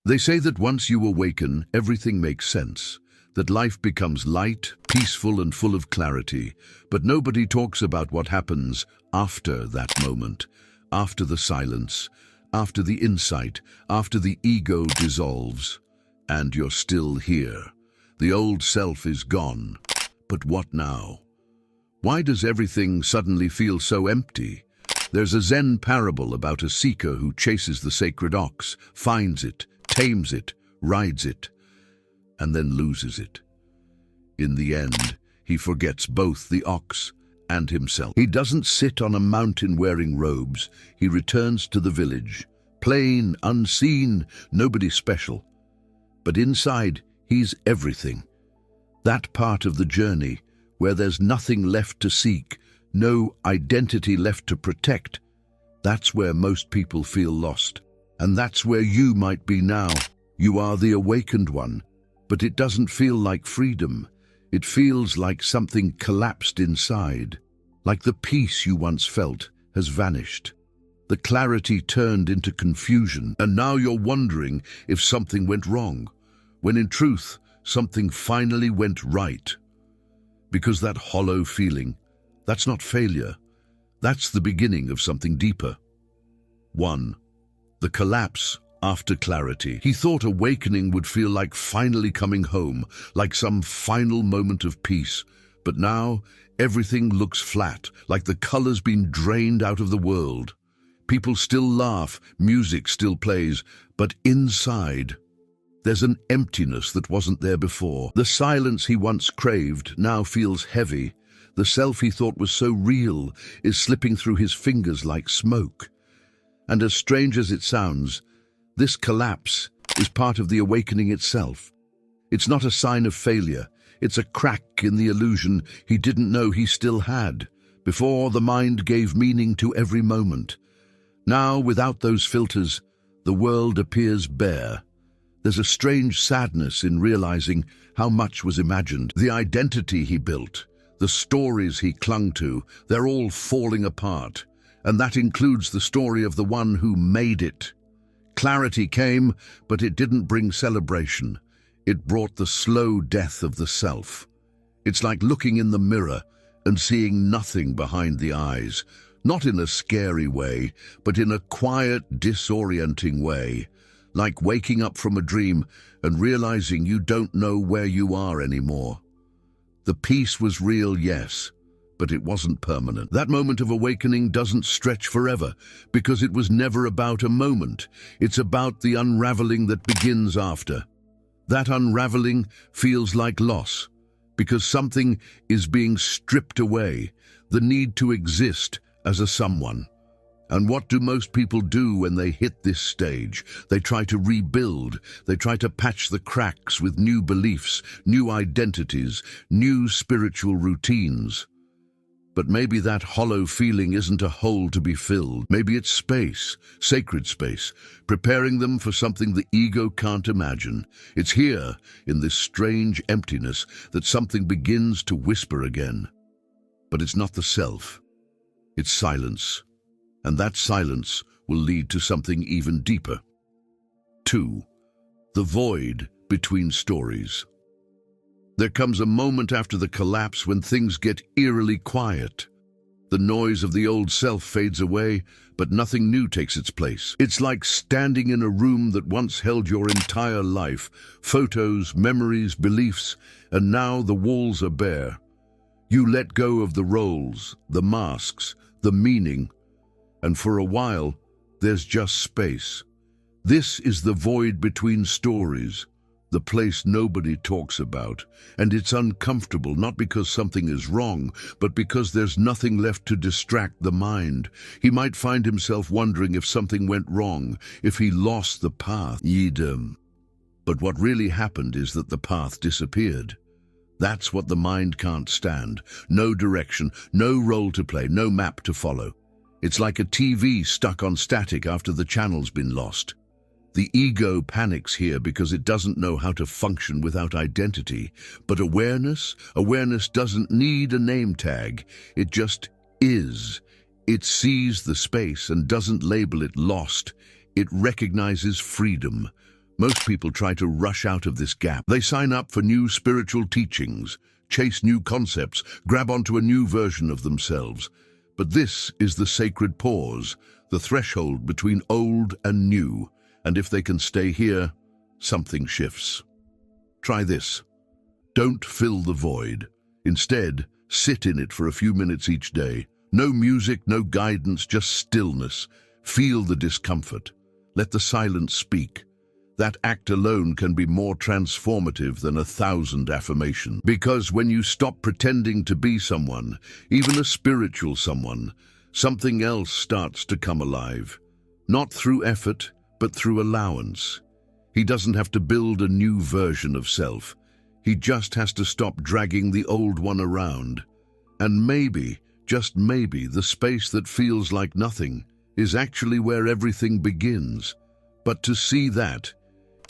They say that once you awaken, everything makes sense, that life becomes light, peaceful, and full of clarity. But nobody talks about what happens after that moment, after the silence, after the insight, after the ego dissolves. And you're still here. The old self is gone. But what now? Why does everything suddenly feel so empty? There's a Zen parable about a seeker who chases the sacred ox, finds it, tames it, rides it, and then loses it. In the end, he forgets both the ox and himself. He doesn't sit on a mountain wearing robes. He returns to the village, plain, unseen, nobody special. But inside, he's everything. That part of the journey where there's nothing left to seek, no identity left to protect, that's where most people feel lost. And that's where you might be now. You are the awakened one, but it doesn't feel like freedom. It feels like something collapsed inside, like the peace you once felt has vanished. The clarity turned into confusion, and now you're wondering if something went wrong, when in truth, something finally went right. Because that hollow feeling, that's not failure. That's the beginning of something deeper. 1. The collapse after clarity. He thought awakening would feel like finally coming home, like some final moment of peace. But now, everything looks flat, like the color's been drained out of the world. People still laugh, music still plays, but inside, there's an emptiness that wasn't there before. The silence he once craved now feels heavy. The self he thought was so real is slipping through his fingers like smoke. And as strange as it sounds, this collapse is part of the awakening itself. It's not a sign of failure. It's a crack in the illusion he didn't know he still had, before the mind gave meaning to every moment. Now, without those filters, the world appears bare. There's a strange sadness in realizing how much was imagined. The identity he built, the stories he clung to, they're all falling apart. And that includes the story of the one who made it. Clarity came, but it didn't bring celebration. It brought the slow death of the self. It's like looking in the mirror and seeing nothing behind the eyes, not in a scary way, but in a quiet, disorienting way, like waking up from a dream and realizing you don't know where you are anymore. The peace was real, yes, but it wasn't permanent. That moment of awakening doesn't stretch forever, because it was never about a moment. It's about the unraveling that begins after. That unraveling feels like loss, because something is being stripped away, the need to exist as a someone. And what do most people do when they hit this stage? They try to rebuild. They try to patch the cracks with new beliefs, new identities, new spiritual routines. But maybe that hollow feeling isn't a hole to be filled. Maybe it's space, sacred space, preparing them for something the ego can't imagine. It's here, in this strange emptiness, that something begins to whisper again. But it's not the self. It's silence. And that silence will lead to something even deeper. 2. The void between stories. There comes a moment after the collapse when things get eerily quiet. The noise of the old self fades away, but nothing new takes its place. It's like standing in a room that once held your entire life, photos, memories, beliefs, and now the walls are bare. You let go of the roles, the masks, the meaning, and for a while, there's just space. This is the void between stories, the place nobody talks about, and it's uncomfortable not because something is wrong, but because there's nothing left to distract the mind. He might find himself wondering if something went wrong, if he lost the path. But what really happened is that the path disappeared. That's what the mind can't stand. No direction, no role to play, no map to follow. It's like a TV stuck on static after the channel's been lost. The ego panics here because it doesn't know how to function without identity. But awareness doesn't need a name tag. It just is. It sees the space and doesn't label it lost. It recognizes freedom. Most people try to rush out of this gap. They sign up for new spiritual teachings, chase new concepts, grab onto a new version of themselves. But this is the sacred pause, the threshold between old and new. And if they can stay here, something shifts. Try this. Don't fill the void. Instead, sit in it for a few minutes each day. No music, no guidance, just stillness. Feel the discomfort. Let the silence speak. That act alone can be more transformative than 1,000 affirmations. Because when you stop pretending to be someone, even a spiritual someone, something else starts to come alive. Not through effort, but through allowance. He doesn't have to build a new version of self. He just has to stop dragging the old one around. And maybe, just maybe, the space that feels like nothing is actually where everything begins. But to see that,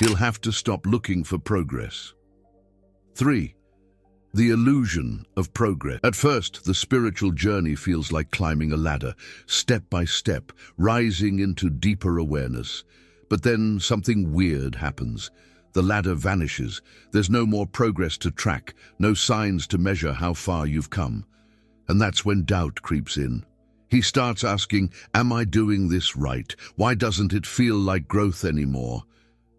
he'll have to stop looking for progress. 3. The illusion of progress. At first, the spiritual journey feels like climbing a ladder, step by step, rising into deeper awareness. But then something weird happens. The ladder vanishes. There's no more progress to track, no signs to measure how far you've come. And that's when doubt creeps in. He starts asking, am I doing this right? Why doesn't it feel like growth anymore?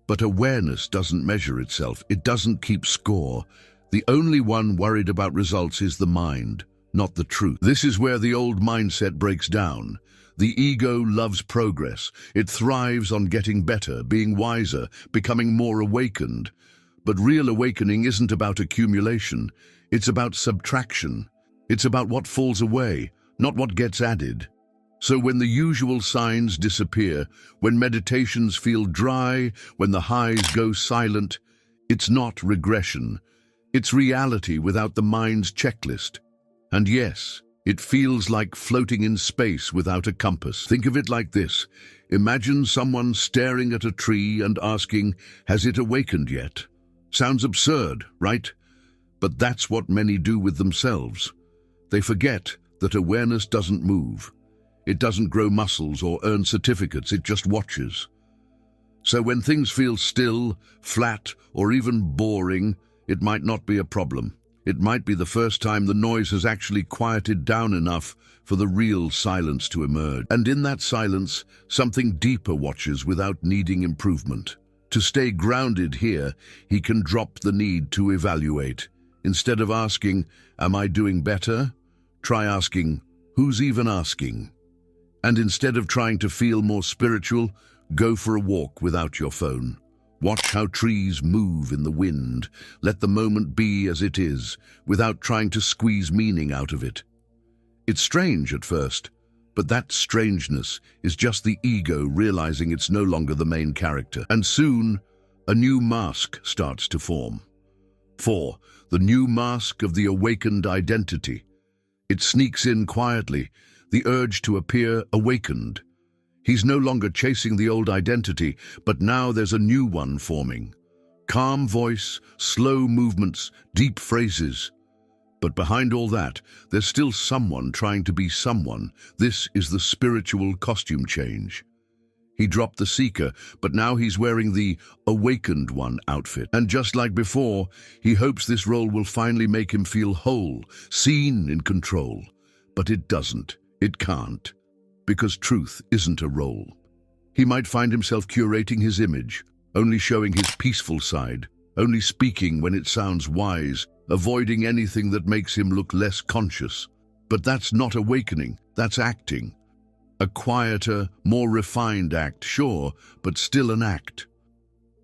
But awareness doesn't measure itself. It doesn't keep score. The only one worried about results is the mind, not the truth. This is where the old mindset breaks down. The ego loves progress. It thrives on getting better, being wiser, becoming more awakened. But real awakening isn't about accumulation. It's about subtraction. It's about what falls away, not what gets added. So when the usual signs disappear, when meditations feel dry, when the highs go silent, it's not regression. It's reality without the mind's checklist. And yes, it feels like floating in space without a compass. Think of it like this. Imagine someone staring at a tree and asking, has it awakened yet? Sounds absurd, right? But that's what many do with themselves. They forget that awareness doesn't move. It doesn't grow muscles or earn certificates, it just watches. So when things feel still, flat, or even boring, it might not be a problem. It might be the first time the noise has actually quieted down enough for the real silence to emerge. And in that silence, something deeper watches without needing improvement. To stay grounded here, he can drop the need to evaluate. Instead of asking, am I doing better? Try asking, who's even asking? And instead of trying to feel more spiritual, go for a walk without your phone. Watch how trees move in the wind. Let the moment be as it is, without trying to squeeze meaning out of it. It's strange at first, but that strangeness is just the ego realizing it's no longer the main character. And soon, a new mask starts to form. 4. The new mask of the awakened identity. It sneaks in quietly, the urge to appear awakened. He's no longer chasing the old identity, but now there's a new one forming. Calm voice, slow movements, deep phrases. But behind all that, there's still someone trying to be someone. This is the spiritual costume change. He dropped the seeker, but now he's wearing the awakened one outfit. And just like before, he hopes this role will finally make him feel whole, seen, in control. But it doesn't. It can't. Because truth isn't a role. He might find himself curating his image, only showing his peaceful side, only speaking when it sounds wise, avoiding anything that makes him look less conscious. But that's not awakening, that's acting. A quieter, more refined act, sure, but still an act.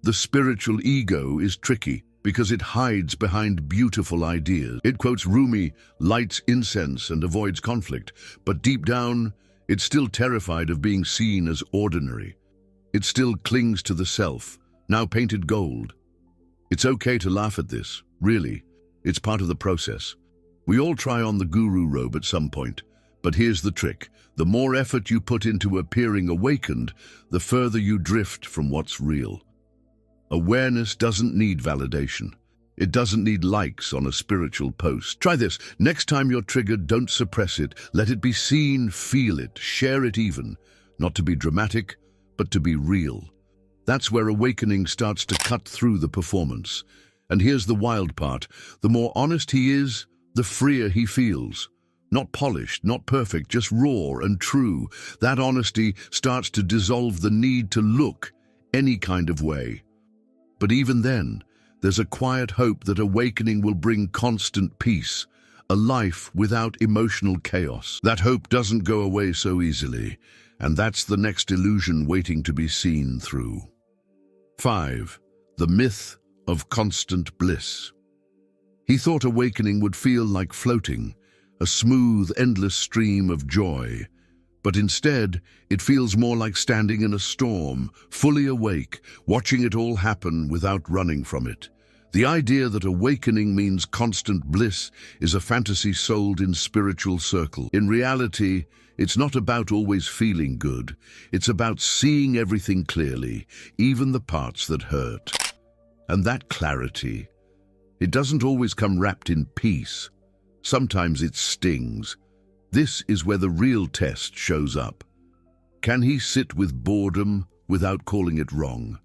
The spiritual ego is tricky because it hides behind beautiful ideas. It quotes Rumi, lights incense and avoids conflict, but deep down, it's still terrified of being seen as ordinary. It still clings to the self, now painted gold. It's okay to laugh at this, really. It's part of the process. We all try on the guru robe at some point, but here's the trick. The more effort you put into appearing awakened, the further you drift from what's real. Awareness doesn't need validation. It doesn't need likes on a spiritual post. Try this. Next time you're triggered, don't suppress it. Let it be seen, feel it, share it even. Not to be dramatic, but to be real. That's where awakening starts to cut through the performance. And here's the wild part. The more honest he is, the freer he feels. Not polished, not perfect, just raw and true. That honesty starts to dissolve the need to look any kind of way. But even then, there's a quiet hope that awakening will bring constant peace, a life without emotional chaos. That hope doesn't go away so easily, and that's the next illusion waiting to be seen through. 5. The myth of constant bliss. He thought awakening would feel like floating, a smooth, endless stream of joy. But instead, it feels more like standing in a storm, fully awake, watching it all happen without running from it. The idea that awakening means constant bliss is a fantasy sold in spiritual circles. In reality, it's not about always feeling good. It's about seeing everything clearly, even the parts that hurt. And that clarity, it doesn't always come wrapped in peace. Sometimes it stings. This is where the real test shows up. Can he sit with boredom without calling it wrong?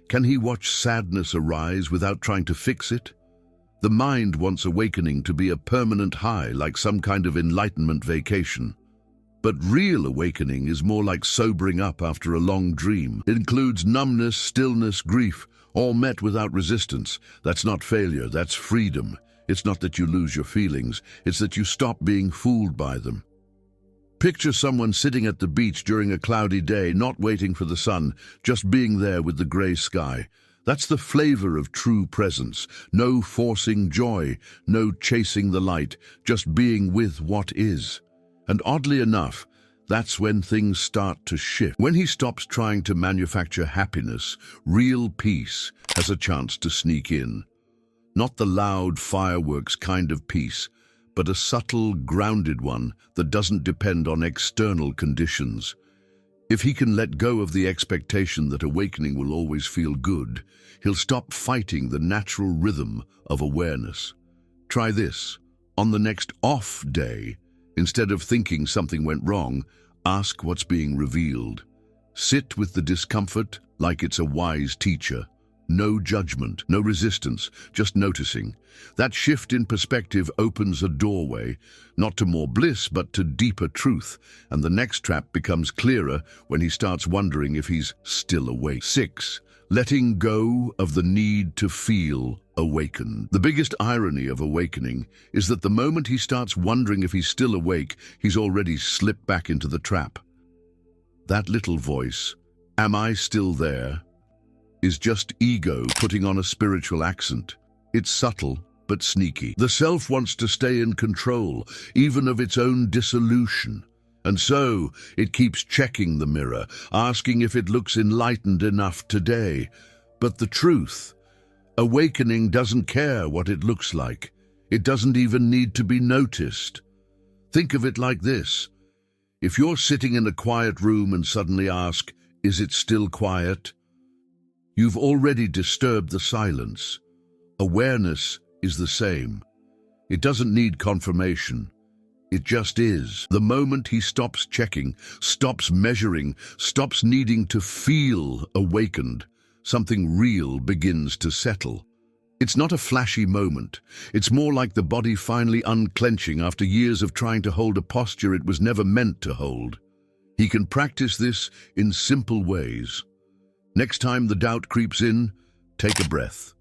Can he watch sadness arise without trying to fix it? The mind wants awakening to be a permanent high, like some kind of enlightenment vacation. But real awakening is more like sobering up after a long dream. It includes numbness, stillness, grief, all met without resistance. That's not failure, that's freedom. It's not that you lose your feelings, it's that you stop being fooled by them. Picture someone sitting at the beach during a cloudy day, not waiting for the sun, just being there with the gray sky. That's the flavor of true presence. No forcing joy, no chasing the light, just being with what is. And oddly enough, that's when things start to shift. When he stops trying to manufacture happiness, real peace has a chance to sneak in. Not the loud fireworks kind of peace, but a subtle, grounded one that doesn't depend on external conditions. If he can let go of the expectation that awakening will always feel good, he'll stop fighting the natural rhythm of awareness. Try this. On the next off day, instead of thinking something went wrong, ask what's being revealed. Sit with the discomfort like it's a wise teacher. No judgment, no resistance, just noticing. That shift in perspective opens a doorway, not to more bliss, but to deeper truth, and the next trap becomes clearer when he starts wondering if he's still awake. 6. Letting go of the need to feel awakened. The biggest irony of awakening is that the moment he starts wondering if he's still awake, he's already slipped back into the trap. That little voice, "Am I still there?" is just ego putting on a spiritual accent. It's subtle, but sneaky. The self wants to stay in control, even of its own dissolution. And so, it keeps checking the mirror, asking if it looks enlightened enough today. But the truth, awakening doesn't care what it looks like. It doesn't even need to be noticed. Think of it like this. If you're sitting in a quiet room and suddenly ask, "Is it still quiet?" you've already disturbed the silence. Awareness is the same. It doesn't need confirmation. It just is. The moment he stops checking, stops measuring, stops needing to feel awakened, something real begins to settle. It's not a flashy moment. It's more like the body finally unclenching after years of trying to hold a posture it was never meant to hold. He can practice this in simple ways. Next time the doubt creeps in, take a breath.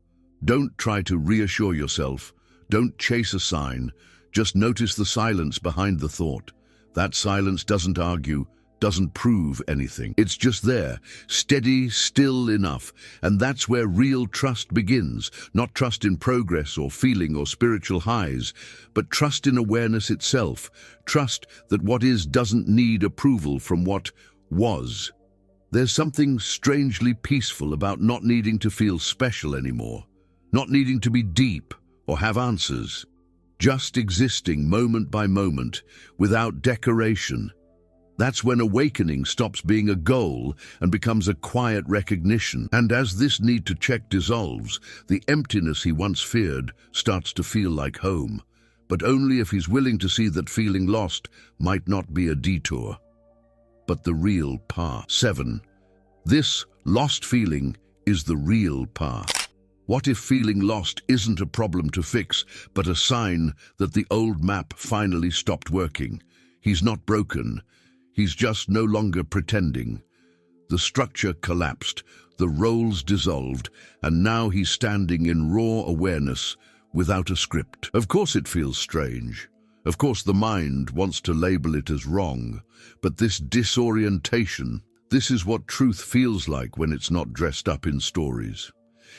Don't try to reassure yourself. Don't chase a sign. Just notice the silence behind the thought. That silence doesn't argue, doesn't prove anything. It's just there, steady, still enough. And that's where real trust begins. Not trust in progress or feeling or spiritual highs, but trust in awareness itself. Trust that what is doesn't need approval from what was. There's something strangely peaceful about not needing to feel special anymore, not needing to be deep or have answers, just existing moment by moment without decoration. That's when awakening stops being a goal and becomes a quiet recognition. And as this need to check dissolves, the emptiness he once feared starts to feel like home, but only if he's willing to see that feeling lost might not be a detour, but the real path. 7. This lost feeling is the real path. What if feeling lost isn't a problem to fix, but a sign that the old map finally stopped working? He's not broken. He's just no longer pretending. The structure collapsed, the roles dissolved, and now he's standing in raw awareness without a script. Of course it feels strange. Of course the mind wants to label it as wrong. But this disorientation, this is what truth feels like when it's not dressed up in stories.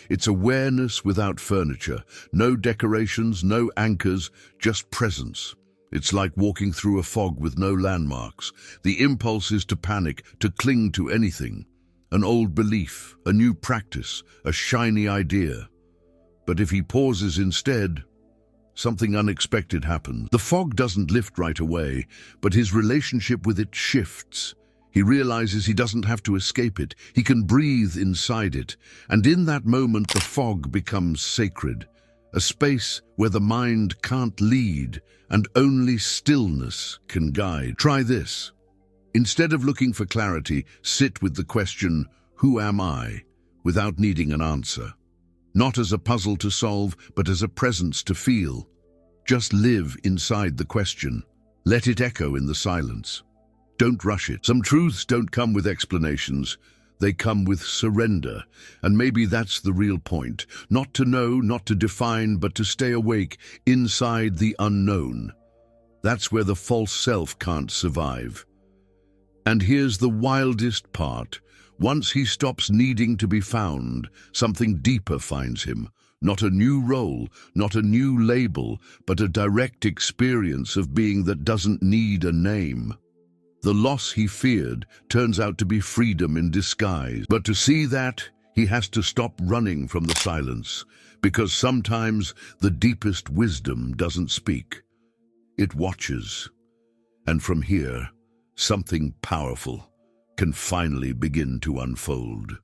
It's awareness without furniture, no decorations, no anchors, just presence. It's like walking through a fog with no landmarks. The impulse is to panic, to cling to anything. An old belief, a new practice, a shiny idea. But if he pauses instead, something unexpected happens. The fog doesn't lift right away, but his relationship with it shifts. He realizes he doesn't have to escape it. He can breathe inside it. And in that moment, the fog becomes sacred. A space where the mind can't lead and only stillness can guide. Try this. Instead of looking for clarity, sit with the question, who am I? Without needing an answer. Not as a puzzle to solve, but as a presence to feel. Just live inside the question. Let it echo in the silence. Don't rush it. Some truths don't come with explanations. They come with surrender. And maybe that's the real point. Not to know, not to define, but to stay awake inside the unknown. That's where the false self can't survive. And here's the wildest part. Once he stops needing to be found, something deeper finds him. Not a new role, not a new label, but a direct experience of being that doesn't need a name. The loss he feared turns out to be freedom in disguise. But to see that, he has to stop running from the silence, because sometimes the deepest wisdom doesn't speak. It watches. And from here, something powerful can finally begin to unfold.